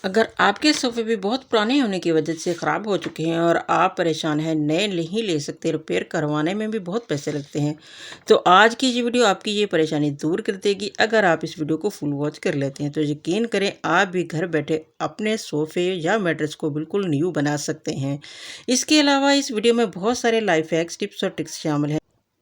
अगर आपके सोफ़े भी बहुत पुराने होने की वजह से ख़राब हो चुके हैं और आप परेशान हैं, नए नहीं ले सकते, रिपेयर करवाने में भी बहुत पैसे लगते हैं, तो आज की ये वीडियो आपकी ये परेशानी दूर कर देगी। अगर आप इस वीडियो को फुल वॉच कर लेते हैं तो यकीन करें आप भी घर बैठे अपने सोफ़े या मैट्रेस को बिल्कुल न्यू बना सकते हैं। इसके अलावा इस वीडियो में बहुत सारे लाइफ हैक्स, टिप्स और ट्रिक्स शामिल हैं।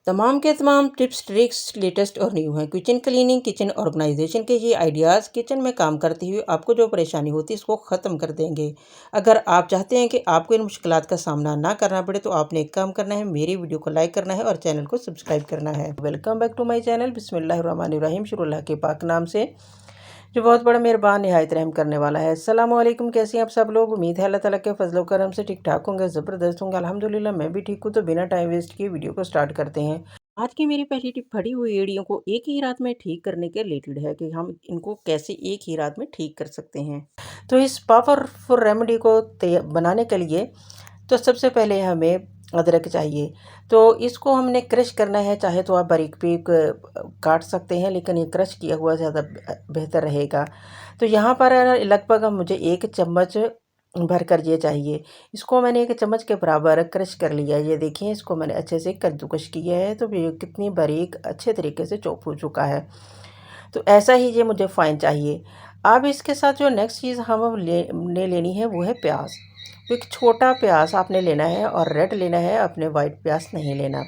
तमाम के तमाम टिप्स ट्रिक्स लेटेस्ट और न्यू हैं। किचन क्लीनिंग, किचन ऑर्गेनाइजेशन के ये आइडियाज़ किचन में काम करते हुए आपको जो परेशानी होती है इसको ख़त्म कर देंगे। अगर आप चाहते हैं कि आपको इन मुश्किलात का सामना ना करना पड़े तो आपने एक काम करना है, मेरी वीडियो को लाइक करना है और चैनल को सब्सक्राइब करना है। Welcome back to my channel. बिस्मिल्लाहिर्रहमानिर्रहीम। शुरू अल्लाह के पाक नाम से जो बहुत बड़ा मेहरबान निहायत रहम करने वाला है। अस्सलामुअलैकुम, कैसे हैं आप सब लोग? उम्मीद है अल्लाह ताला के फजल करम से ठीक ठाक होंगे, ज़बरदस्त होंगे। अल्हम्दुलिल्लाह मैं भी ठीक हूँ। तो बिना टाइम वेस्ट किए वीडियो को स्टार्ट करते हैं। आज की मेरी पहली टिप फटी हुई एड़ियों को एक ही रात में ठीक करने के रिलेटेड है कि हम इनको कैसे एक ही रात में ठीक कर सकते हैं। तो इस पावरफुल रेमेडी को बनाने के लिए तो सबसे पहले हमें अदरक चाहिए। तो इसको हमने क्रश करना है, चाहे तो आप बारीक भी काट सकते हैं, लेकिन ये क्रश किया हुआ ज़्यादा बेहतर रहेगा। तो यहाँ पर लगभग मुझे 1 चम्मच भर कर ये चाहिए। इसको मैंने 1 चम्मच के बराबर क्रश कर लिया। ये देखिए, इसको मैंने अच्छे से कद्दूकश किया है, तो ये कितनी बारीक अच्छे तरीके से चॉप हो चुका है। तो ऐसा ही ये मुझे फ़ाइन चाहिए। अब इसके साथ जो नेक्स्ट चीज़ हम लेनी है वो है प्याज। तो एक छोटा प्याज आपने लेना है और रेड लेना है, अपने वाइट प्याज नहीं लेना।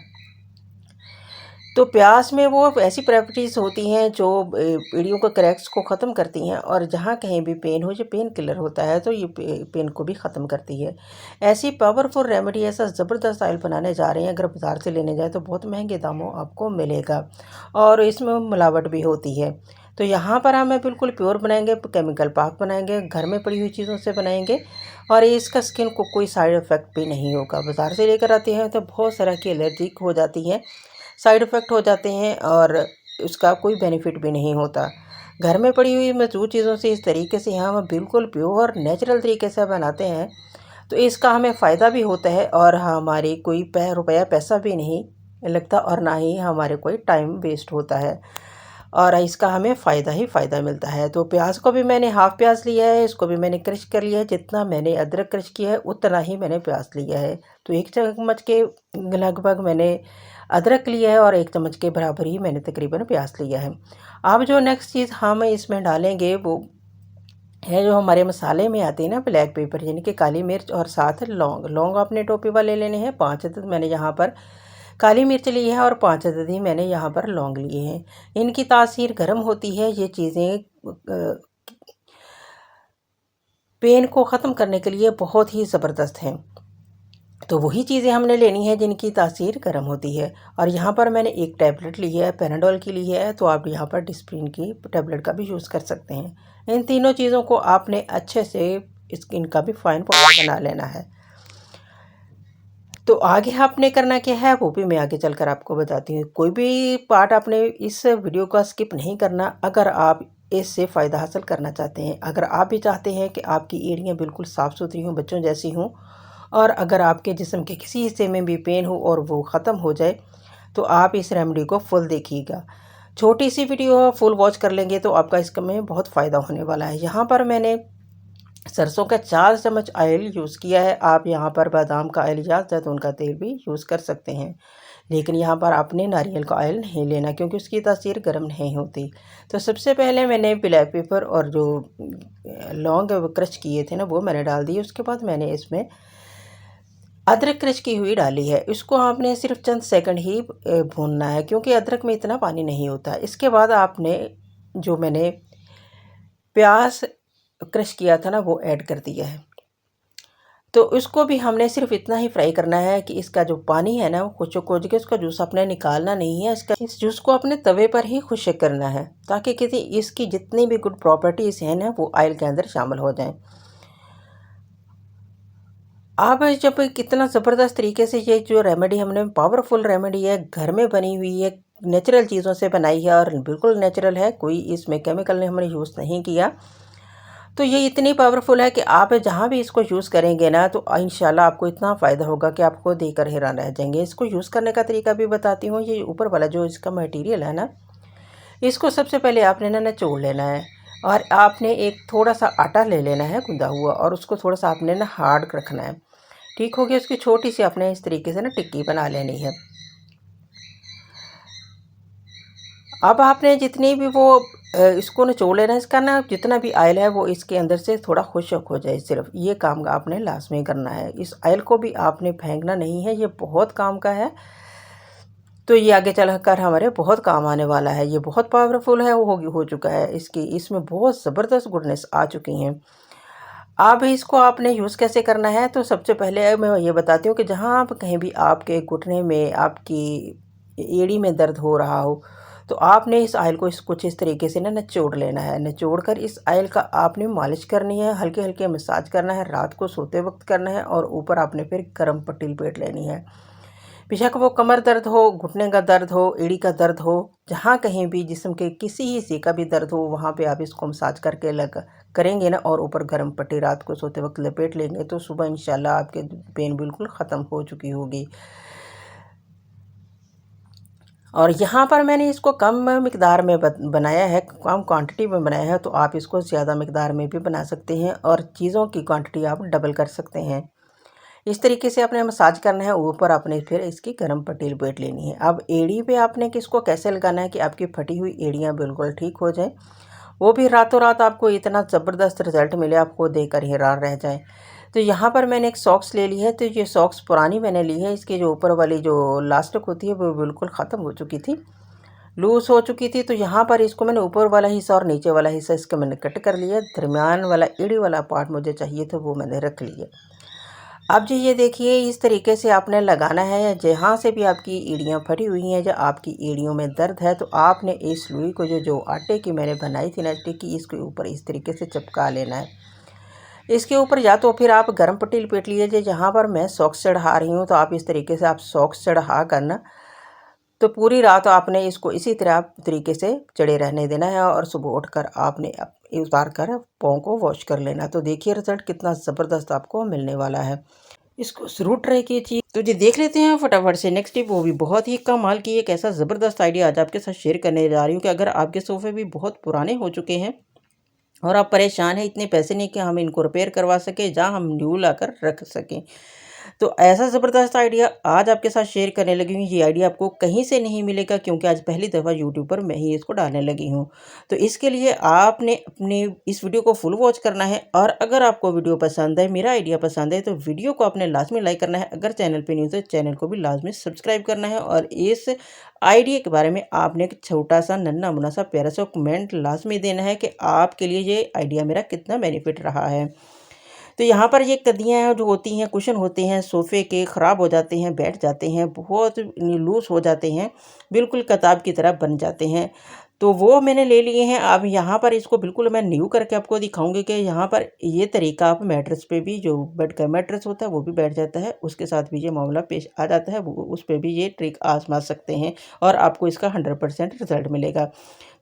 तो प्याज में वो ऐसी प्रॉपर्टीज़ होती हैं जो एड़ियों के क्रैक्स को ख़त्म करती हैं, और जहाँ कहीं भी पेन हो, जो पेन किलर होता है, तो ये पेन को भी ख़त्म करती है। ऐसी पावरफुल रेमेडी, ऐसा ज़बरदस्त ऑयल बनाने जा रहे हैं, अगर बाज़ार से लेने जाए तो बहुत महंगे दामों आपको मिलेगा और इसमें मिलावट भी होती है। तो यहाँ पर हमें बिल्कुल प्योर बनाएंगे, केमिकल पाक बनाएंगे, घर में पड़ी हुई चीज़ों से बनाएंगे और इसका स्किन को कोई साइड इफ़ेक्ट भी नहीं होगा। बाज़ार से लेकर आते हैं तो बहुत तरह की एलर्जिक हो जाती है, साइड इफ़ेक्ट हो जाते हैं और उसका कोई बेनिफिट भी नहीं होता। घर में पड़ी हुई मौजूद चीज़ों से इस तरीके से हम बिल्कुल प्योर नेचुरल तरीके से बनाते हैं, तो इसका हमें फ़ायदा भी होता है और हमारी कोई रुपया पैसा भी नहीं लगता और ना ही हमारे कोई टाइम वेस्ट होता है, और इसका हमें फ़ायदा ही फ़ायदा मिलता है। तो प्याज को भी मैंने हाफ़ प्याज लिया है, इसको भी मैंने क्रश कर लिया है। जितना मैंने अदरक क्रश किया है उतना ही मैंने प्याज लिया है। तो 1 चम्मच के लगभग मैंने अदरक लिया है और 1 चम्मच के बराबर ही मैंने तकरीबन प्याज लिया है। अब जो नेक्स्ट चीज़ हम इसमें डालेंगे वो है, जो हमारे मसाले में आती है ना, ब्लैक पेपर यानी कि काली मिर्च, और साथ लौंग। लौंग अपने टोपे वाले लेने हैं, 5 अदद मैंने यहाँ पर काली मिर्च ली है और 5 अदद ही मैंने यहाँ पर लौंग लिए हैं। इनकी तासीर गर्म होती है। ये चीज़ें पेन को ख़त्म करने के लिए बहुत ही ज़बरदस्त हैं। तो वही चीज़ें हमने लेनी है जिनकी तासीर गर्म होती है। और यहाँ पर मैंने एक टैबलेट ली है, पैनाडोल की ली है, तो आप यहाँ पर डिस्प्रिन की टैबलेट का भी यूज़ कर सकते हैं। इन तीनों चीज़ों को आपने अच्छे से स्किन का भी फाइन पाउडर बना लेना है। तो आगे आपने करना क्या है वो भी मैं आगे चलकर आपको बताती हूँ। कोई भी पार्ट आपने इस वीडियो का स्किप नहीं करना अगर आप इससे फ़ायदा हासिल करना चाहते हैं। अगर आप भी चाहते हैं कि आपकी एड़ियाँ बिल्कुल साफ़ सुथरी हों, बच्चों जैसी हों, और अगर आपके जिस्म के किसी हिस्से में भी पेन हो और वो ख़त्म हो जाए, तो आप इस रेमेडी को फुल देखिएगा। छोटी सी वीडियो फुल वॉच कर लेंगे तो आपका इसमें बहुत फ़ायदा होने वाला है। यहाँ पर मैंने सरसों का 4 चम्मच ऑयल यूज़ किया है। आप यहाँ पर बादाम का ऑयल या जैतून का तेल भी यूज़ कर सकते हैं, लेकिन यहाँ पर आपने नारियल का ऑयल नहीं लेना क्योंकि उसकी तासीर गर्म नहीं होती। तो सबसे पहले मैंने ब्लैक पेपर और जो लौंग क्रश किए थे ना वो मैंने डाल दिए। उसके बाद मैंने इसमें अदरक क्रश की हुई डाली है। इसको आपने सिर्फ चंद सेकंड ही भूनना है क्योंकि अदरक में इतना पानी नहीं होता। इसके बाद आपने जो मैंने प्याज क्रश किया था ना वो ऐड कर दिया है। तो इसको भी हमने सिर्फ इतना ही फ्राई करना है कि इसका जो पानी है ना वो खुश्क हो जाए। उसका जूस आपने निकालना नहीं है, इस जूस को अपने तवे पर ही खुश्क करना है ताकि किसी इसकी जितनी भी गुड प्रॉपर्टीज़ हैं ना वो ऑयल के अंदर शामिल हो जाएं। अब जब कितना ज़बरदस्त तरीके से ये जो रेमेडी हमने पावरफुल रेमेडी है, घर में बनी हुई है, नेचुरल चीज़ों से बनाई है और बिल्कुल नेचुरल है, कोई इसमें केमिकल ने हमने यूज़ नहीं किया, तो ये इतनी पावरफुल है कि आप जहाँ भी इसको यूज़ करेंगे ना तो इंशाल्लाह आपको इतना फ़ायदा होगा कि आपको देखकर हैरान रह जाएंगे। इसको यूज़ करने का तरीका भी बताती हूँ। ये ऊपर वाला जो इसका मटेरियल है ना, इसको सबसे पहले आपने ना निचोड़ लेना है। और आपने एक थोड़ा सा आटा ले लेना है गूंदा हुआ, और उसको थोड़ा सा आपने ना हार्ड रखना है। ठीक हो गया। उसकी छोटी सी आपने इस तरीके से ना टिक्की बना लेनी है। अब आपने जितनी भी वो इसको निचोड़ लेना है। इसका ना जितना भी ऑयल है वो इसके अंदर से थोड़ा खुश्क हो जाए, सिर्फ ये काम आपने लाजमी करना है। इस ऑयल को भी आपने फेंकना नहीं है, ये बहुत काम का है। तो ये आगे चलकर हमारे बहुत काम आने वाला है। ये बहुत पावरफुल है, वो हो चुका है। इसमें बहुत ज़बरदस्त गुडनेस आ चुकी हैं। अब इसको आपने यूज़ कैसे करना है, तो सबसे पहले मैं ये बताती हूँ कि जहाँ आप कहीं भी आपके घुटने में, आपकी एड़ी में दर्द हो रहा हो, तो आपने इस ऑयल को कुछ इस तरीके से ना निचोड़ लेना है। निचोड़ कर इस ऑयल का आपने मालिश करनी है, हल्के हल्के मसाज करना है, रात को सोते वक्त करना है, और ऊपर आपने फिर गर्म पट्टी लपेट लेनी है। बेशक वो कमर दर्द हो, घुटने का दर्द हो, एड़ी का दर्द हो, जहाँ कहीं भी जिस्म के किसी हिस्से का भी दर्द हो, वहाँ पे आप इसको मसाज करके करेंगे ना, और ऊपर गर्म पट्टी रात को सोते वक्त लपेट लेंगे, तो सुबह इंशाल्लाह आपके पेन बिल्कुल ख़त्म हो चुकी होगी। और यहाँ पर मैंने इसको कम मिकदार में बनाया है, कम क्वांटिटी में बनाया है, तो आप इसको ज़्यादा मिकदार में भी बना सकते हैं, और चीज़ों की क्वांटिटी आप डबल कर सकते हैं। इस तरीके से आपने मसाज करना है, ऊपर आपने फिर इसकी गर्म पट्टी लपेट लेनी है। अब एड़ी पे आपने किसको कैसे लगाना है कि आपकी फटी हुई एड़ियाँ बिल्कुल ठीक हो जाए, वो भी रातों रात आपको इतना ज़बरदस्त रिज़ल्ट मिले, आपको देखकर हैरान रह जाए। तो यहाँ पर मैंने एक सॉक्स ले ली है। तो ये सॉक्स पुरानी मैंने ली है, इसके जो ऊपर वाली जो लास्टिक होती है वो बिल्कुल ख़त्म हो चुकी थी, लूज़ हो चुकी थी। तो यहाँ पर इसको मैंने ऊपर वाला हिस्सा और नीचे वाला हिस्सा इसका मैंने कट कर लिया। दरमियान वाला एड़ी वाला पार्ट मुझे चाहिए था, वो मैंने रख लिया। अब जी ये देखिए, इस तरीके से आपने लगाना है। जहाँ से भी आपकी एड़ियाँ फटी हुई हैं, जो आपकी एड़ियों में दर्द है, तो आपने इस सुई को जो आटे की मैंने बनाई थी ना टिक्की, इसके ऊपर इस तरीके से चिपका लेना है। इसके ऊपर या तो फिर आप गर्म पट्टी लपेट लीजिए। जहाँ पर मैं सॉक्स चढ़ा रही हूँ, तो आप इस तरीके से आप सॉक्स चढ़ा करना, तो पूरी रात आपने इसको इसी तरह तरीके से चढ़े रहने देना है, और सुबह उठकर आपने उतार कर पाँव को वॉश कर लेना। तो देखिए रिजल्ट कितना ज़बरदस्त आपको मिलने वाला है। इसको ज़रूर ट्राई कीजिए। तो जी देख लेते हैं फटाफट से नेक्स्ट टिप, वो भी बहुत ही कमाल की एक ऐसा ज़बरदस्त आइडिया आज आपके साथ शेयर करने जा रही हूँ कि अगर आपके सोफ़े भी बहुत पुराने हो चुके हैं और आप परेशान हैं, इतने पैसे नहीं कि हम इनको रिपेयर करवा सकें, जहाँ हम न्यू लाकर रख सकें, तो ऐसा ज़बरदस्त आइडिया आज आपके साथ शेयर करने लगी हूँ। ये आइडिया आपको कहीं से नहीं मिलेगा, क्योंकि आज पहली दफ़ा यूट्यूब पर मैं ही इसको डालने लगी हूँ। तो इसके लिए आपने अपने इस वीडियो को फुल वॉच करना है, और अगर आपको वीडियो पसंद है, मेरा आइडिया पसंद है, तो वीडियो को आपने लाजमी लाइक करना है। अगर चैनल पर नहीं हो तो चैनल को भी लाजमी सब्सक्राइब करना है, और इस आइडिया के बारे में आपने एक छोटा सा नन्ना मुन्ना सा प्यारा सा कमेंट लाजमी देना है कि आपके लिए ये आइडिया मेरा कितना बेनिफिट रहा है। तो यहाँ पर ये गद्दियाँ जो होती हैं, कुशन होते हैं सोफ़े के, ख़राब हो जाते हैं, बैठ जाते हैं, बहुत लूज़ हो जाते हैं, बिल्कुल किताब की तरह बन जाते हैं। तो वो मैंने ले लिए हैं। अब यहाँ पर इसको बिल्कुल मैं न्यू करके आपको दिखाऊंगी कि यहाँ पर ये तरीका आप मैट्रेस पे भी, जो बेड का मैट्रेस होता है वो भी बैठ जाता है, उसके साथ भी ये मामला पेश आ जाता है, वो उस पर भी ये ट्रिक आजमा सकते हैं, और आपको इसका 100% रिजल्ट मिलेगा।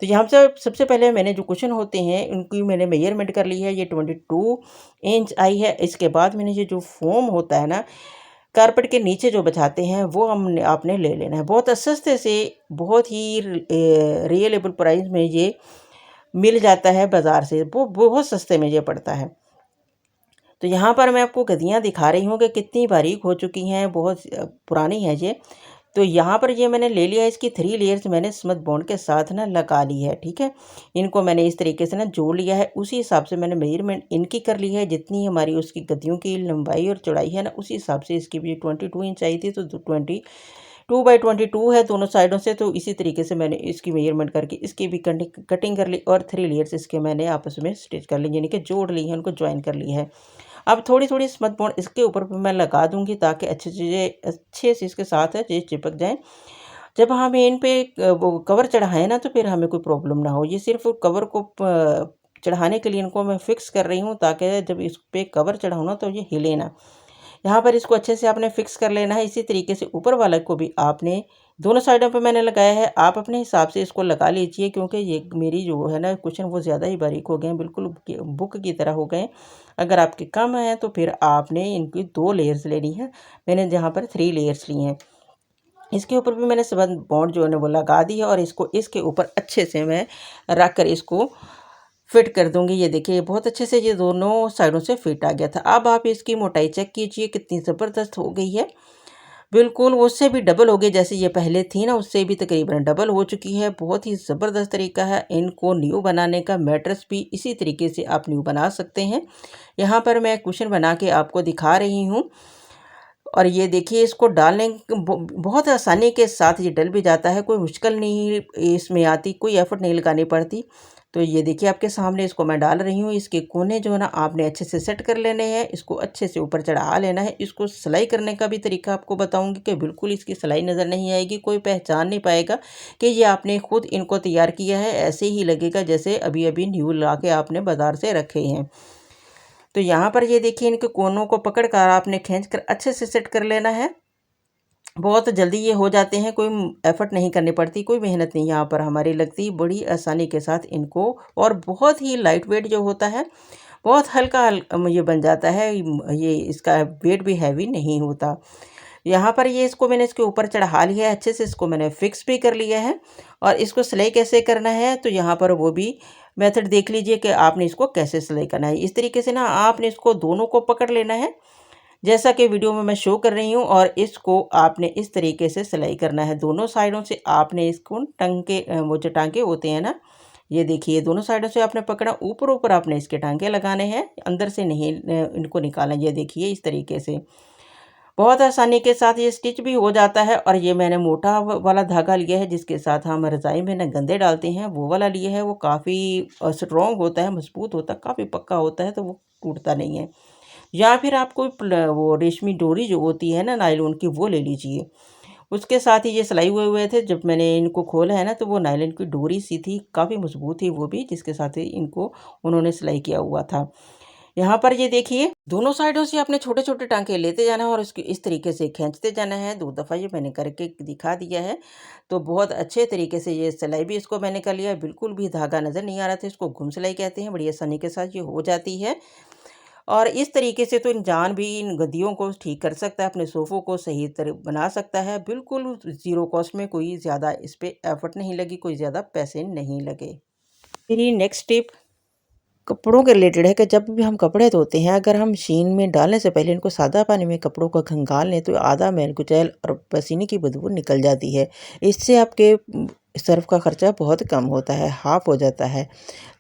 तो यहाँ से सबसे पहले मैंने जो कुशन होते हैं उनकी मैंने मेजरमेंट कर ली है, ये 22 इंच आई है। इसके बाद मैंने ये जो फोम होता है ना, कारपेट के नीचे जो बिछाते हैं, वो आपने ले लेना है। बहुत सस्ते से, बहुत ही रियलेबल प्राइस में ये मिल जाता है बाज़ार से, वो बहुत सस्ते में ये पड़ता है। तो यहाँ पर मैं आपको गद्दियाँ दिखा रही हूँ कि कितनी बारीक हो चुकी हैं, बहुत पुरानी है ये। तो यहाँ पर ये मैंने ले लिया है, इसकी 3 लेयर्स मैंने स्मथ बॉन्ड के साथ ना लगा ली है, ठीक है। इनको मैंने इस तरीके से ना जोड़ लिया है, उसी हिसाब से मैंने मेजरमेंट इनकी कर ली है। जितनी हमारी उसकी गद्दियों की लंबाई और चौड़ाई है ना, उसी हिसाब से इसकी भी 22 इंच आई थी, तो 22 बाई 22 है दोनों साइडों से। तो इसी तरीके से मैंने इसकी मेजरमेंट करके इसकी भी कटिंग कर ली, और 3 लेयर्स इसके मैंने आपस में स्टिच कर ली, यानी कि जोड़ ली है, उनको ज्वाइन कर ली है। अब थोड़ी थोड़ी स्मथ बॉन्ड इसके ऊपर भी मैं लगा दूंगी, ताकि अच्छे से इसके साथ ये चिपक जाएँ। जब हम इन पे वो कवर चढ़ाएँ ना, तो फिर हमें कोई प्रॉब्लम ना हो। ये सिर्फ़ कवर को चढ़ाने के लिए इनको मैं फ़िक्स कर रही हूँ, ताकि जब इस पे कवर चढ़ाऊँ ना, तो ये हिले ना। यहाँ पर इसको अच्छे से आपने फ़िक्स कर लेना है। इसी तरीके से ऊपर वाले को भी आपने दोनों साइडों पे मैंने लगाया है। आप अपने हिसाब से इसको लगा लीजिए, क्योंकि ये मेरी जो है ना कुशन, वो ज़्यादा ही बारीक हो गए हैं, बिल्कुल बुक की तरह हो गए हैं। अगर आपके कम हैं तो फिर आपने इनकी 2 लेयर्स लेनी है। मैंने यहाँ पर 3 लेयर्स ली हैं। इसके ऊपर भी मैंने स्मथ बॉन्ड जो है ना वो लगा दी है, और इसको इसके ऊपर अच्छे से मैं रख कर इसको फिट कर दूँगी। ये देखिए बहुत अच्छे से ये दोनों साइडों से फिट आ गया था। अब आप इसकी मोटाई चेक कीजिए कितनी ज़बरदस्त हो गई है। बिल्कुल उससे भी डबल हो गई, जैसे ये पहले थी ना उससे भी तकरीबन डबल हो चुकी है। बहुत ही ज़बरदस्त तरीका है इनको न्यू बनाने का। मैट्रेस भी इसी तरीके से आप न्यू बना सकते हैं। यहाँ पर मैं कुशन बना के आपको दिखा रही हूँ। और ये देखिए इसको डालने बहुत आसानी के साथ ये डल भी जाता है, कोई मुश्किल नहीं इसमें आती, कोई एफ़र्ट नहीं लगानी पड़ती। तो ये देखिए आपके सामने इसको मैं डाल रही हूँ। इसके कोने जो है ना आपने अच्छे से सेट कर लेने हैं, इसको अच्छे से ऊपर चढ़ा लेना है। इसको सिलाई करने का भी तरीका आपको बताऊँगी कि बिल्कुल इसकी सिलाई नज़र नहीं आएगी, कोई पहचान नहीं पाएगा कि ये आपने खुद इनको तैयार किया है। ऐसे ही लगेगा जैसे अभी-अभी न्यू ला के आपने बाज़ार से रखे हैं। तो यहाँ पर ये देखिए इनके कोनों को पकड़ कर आपने खींच कर अच्छे से सेट कर लेना है। बहुत जल्दी ये हो जाते हैं, कोई एफ़र्ट नहीं करनी पड़ती, कोई मेहनत नहीं यहाँ पर हमारी लगती, बड़ी आसानी के साथ इनको। और बहुत ही लाइट वेट जो होता है, बहुत हल्का ये बन जाता है। ये इसका वेट भी हैवी नहीं होता। यहाँ पर ये इसको मैंने इसके ऊपर चढ़ा लिया है, अच्छे से इसको मैंने फिक्स भी कर लिया है। और इसको सिलाई कैसे करना है तो यहाँ पर वो भी मेथड देख लीजिए कि आपने इसको कैसे सिलाई करना है। इस तरीके से ना आपने इसको दोनों को पकड़ लेना है, जैसा कि वीडियो में मैं शो कर रही हूँ। और इसको आपने इस तरीके से सिलाई करना है, दोनों साइडों से आपने इसको टंगे वो जो टांके होते हैं ना, ये देखिए दोनों साइडों से आपने पकड़ा, ऊपर ऊपर आपने इसके टांके लगाने हैं, अंदर से नहीं इनको निकालना। ये देखिए इस तरीके से बहुत आसानी के साथ ये स्टिच भी हो जाता है। और ये मैंने मोटा वाला धागा लिया है जिसके साथ हम रज़ाई में ना गंदे डालते हैं, वो वाला लिया है। वो काफ़ी स्ट्रॉन्ग होता है, मजबूत होता है, काफ़ी पक्का होता है, तो वो टूटता नहीं है। या फिर आप कोई वो रेशमी डोरी जो होती है ना नायलॉन की, वो ले लीजिए। उसके साथ ही ये सिलाई हुए हुए थे। जब मैंने इनको खोला है ना तो वो नायलॉन की डोरी सी थी, काफ़ी मजबूत थी वो भी, जिसके साथ ही इनको उन्होंने सिलाई किया हुआ था। यहाँ पर ये देखिए दोनों साइडों से आपने छोटे-छोटे टाँके लेते जाना है और उसकी इस तरीके से खींचते जाना है। 2 दफ़ा ये मैंने करके दिखा दिया है। तो बहुत अच्छे तरीके से ये सिलाई भी इसको मैंने कर लिया है, बिल्कुल भी धागा नज़र नहीं आ रहा था। इसको घुम सिलाई कहते हैं, बड़ी आसानी के साथ ये हो जाती है। और इस तरीके से तो इंसान भी इन गद्दियों को ठीक कर सकता है, अपने सोफ़ों को सही तरह बना सकता है, बिल्कुल ज़ीरो कॉस्ट में। कोई ज़्यादा इस पे एफ़र्ट नहीं लगी, कोई ज़्यादा पैसे नहीं लगे। मेरी नेक्स्ट टिप कपड़ों के रिलेटेड है कि जब भी हम कपड़े धोते हैं, अगर हम मशीन में डालने से पहले इनको सादा पानी में कपड़ों को खंगाल लें तो आधा मैल कुचैल और पसीने की बदबू निकल जाती है। इससे आपके सर्फ़ का खर्चा बहुत कम होता है, हाफ़ हो जाता है।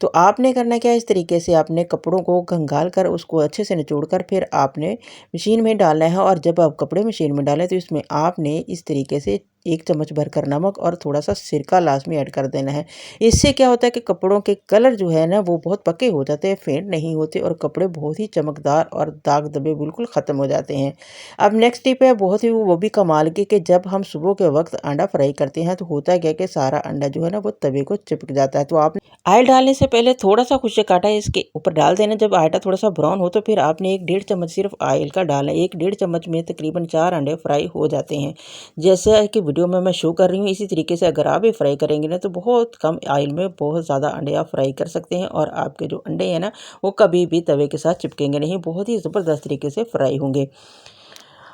तो आपने करना क्या है, इस तरीके से आपने कपड़ों को खंगाल कर उसको अच्छे से निचोड़ कर फिर आपने मशीन में डालना है। और जब आप कपड़े मशीन में डालें तो इसमें आपने इस तरीके से 1 चम्मच भरकर नमक और थोड़ा-सा सिरका लाज़मी ऐड कर देना है। इससे क्या होता है कि कपड़ों के कलर जो है ना वो बहुत पक्के हो जाते हैं, फेंट नहीं होते और कपड़े बहुत ही चमकदार और दाग धब्बे बिल्कुल ख़त्म हो जाते हैं। अब नेक्स्ट टिप है बहुत ही वो भी कमाल की कि जब हम सुबह के वक्त अंडा फ्राई करते हैं तो होता क्या है कि सारा अंडा जो है ना वो तवे को चिपक जाता है। तो आपने ऑयल डालने से पहले थोड़ा-सा खुश्क आटा इसके ऊपर डाल देना। जब आटा थोड़ा-सा ब्राउन हो तो फिर आपने 1 डेढ़ चम्मच सिर्फ ऑयल का डालना है। 1 डेढ़ चम्मच में तकरीबन 4 अंडे फ्राई हो जाते हैं। जैसे कि वीडियो में मैं शो कर रही हूँ, इसी तरीके से अगर आप भी फ्राई करेंगे ना तो बहुत कम ऑयल में बहुत ज़्यादा अंडे आप फ्राई कर सकते हैं। और आपके जो अंडे हैं ना वो कभी भी तवे के साथ चिपकेंगे नहीं, बहुत ही ज़बरदस्त तरीके से फ्राई होंगे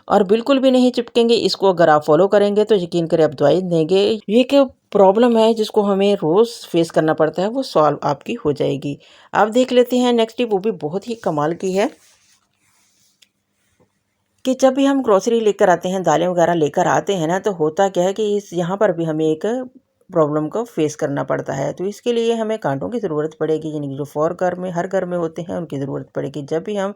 और बिल्कुल भी नहीं चिपकेंगे। इसको अगर आप फॉलो करेंगे तो यकीन करें आप दवाई देंगे। ये क्या प्रॉब्लम है जिसको हमें रोज़ फेस करना पड़ता है वो सॉल्व आपकी हो जाएगी। आप देख लेते हैं नेक्स्ट टिप, वो भी बहुत ही कमाल की है कि जब भी हम ग्रोसरी लेकर आते हैं, दालें वगैरह लेकर आते हैं ना, तो होता क्या है कि इस यहाँ पर भी हमें एक प्रॉब्लम को फेस करना पड़ता है। तो इसके लिए हमें कांटों की ज़रूरत पड़ेगी, यानी कि जो फ़ौर घर में हर घर में होते हैं उनकी ज़रूरत पड़ेगी। जब भी हम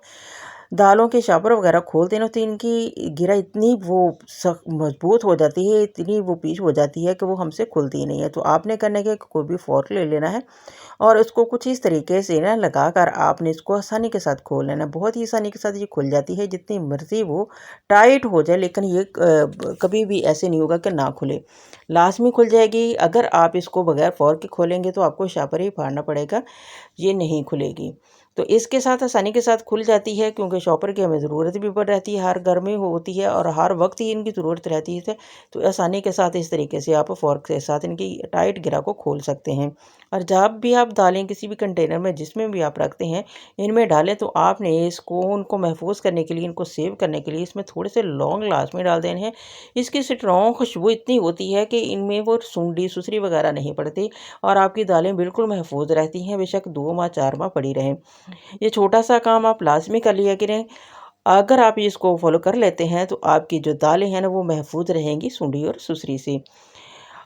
दालों के शॉपर वगैरह खोलते हैं ना तो इनकी गिरा इतनी वो सख्त मजबूत हो जाती है, इतनी वो पीच हो जाती है कि वो हमसे खुलती ही नहीं है। तो आपने करने के कोई भी फ़ोर्क ले लेना है और इसको कुछ इस तरीके से ना लगाकर आपने इसको आसानी के साथ खोल लेना है। बहुत ही आसानी के साथ ये खुल जाती है, जितनी मर्ज़ी वो टाइट हो जाए, लेकिन ये कभी भी ऐसे नहीं होगा कि ना खुले, लाज़मी खुल जाएगी। अगर आप इसको बगैर फ़ोर्क के खोलेंगे तो आपको शॉपर ही फाड़ना पड़ेगा, ये नहीं खुलेगी। तो इसके साथ आसानी के साथ खुल जाती है, क्योंकि शॉपर की हमें ज़रूरत भी पड़ रहती है, हर घर में होती है और हर वक्त ही इनकी ज़रूरत रहती है। तो आसानी के साथ इस तरीके से आप फ़ोर्क के साथ इनकी टाइट घेरा को खोल सकते हैं। और जब भी आप डालें किसी भी कंटेनर में, जिसमें भी आप रखते हैं, इनमें डालें तो आपने इसको उनको महफूज करने के लिए, इनको सेव करने के लिए इसमें थोड़े से लौंग लाजमी डाल देने हैं। इसकी स्ट्रॉन्ग खुशबू इतनी होती है कि इनमें वो सूंडी सुसरी वगैरह नहीं पड़ती और आपकी दालें बिल्कुल महफूज रहती हैं, बेशक 2 माह 4 माह पड़ी रहें। ये छोटा सा काम आप लाजमी कर लिया करें। अगर आप इसको फॉलो कर लेते हैं तो आपकी जो दालें हैं ना वो महफूज रहेंगी सूंडी और सुसरी से।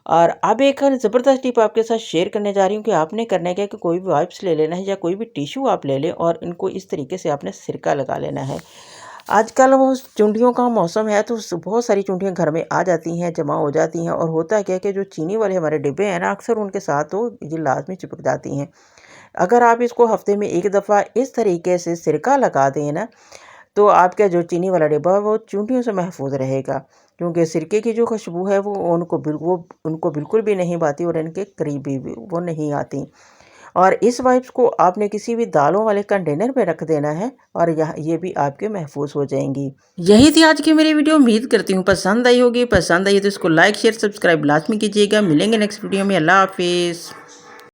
और अब एक ज़बरदस्त टिप आपके साथ शेयर करने जा रही हूँ कि आपने करना क्या है कि कोई भी वाइप्स ले लेना है या कोई भी टिश्यू आप ले लें और इनको इस तरीके से आपने सिरका लगा लेना है। आजकल वो चुंडियों का मौसम है तो बहुत सारी चुंडियाँ घर में आ जाती हैं, जमा हो जाती हैं, और होता क्या है कि जो चीनी वाले हमारे डिब्बे हैं ना, अक्सर उनके साथ तो ये लाजमी चिपक जाती हैं। अगर आप इसको हफ्ते में 1 दफ़ा इस तरीके से सिरका लगा दें ना, तो आपका जो चीनी वाला डिब्बा है वो चींटियों से महफूज रहेगा, क्योंकि सिरके की जो खुशबू है वो उनको बिल्कुल भी नहीं भाती और इनके करीब भी वो नहीं आती। और इस वाइप्स को आपने किसी भी दालों वाले कंटेनर में रख देना है और ये भी आपके महफूज हो जाएंगी। यही थी आज की मेरी वीडियो। उम्मीद करती हूँ पसंद आई होगी। पसंद आई तो इसको लाइक शेयर सब्सक्राइब लाजमी कीजिएगा। मिलेंगे नेक्स्ट वीडियो में। अल्लाह हाफिज़।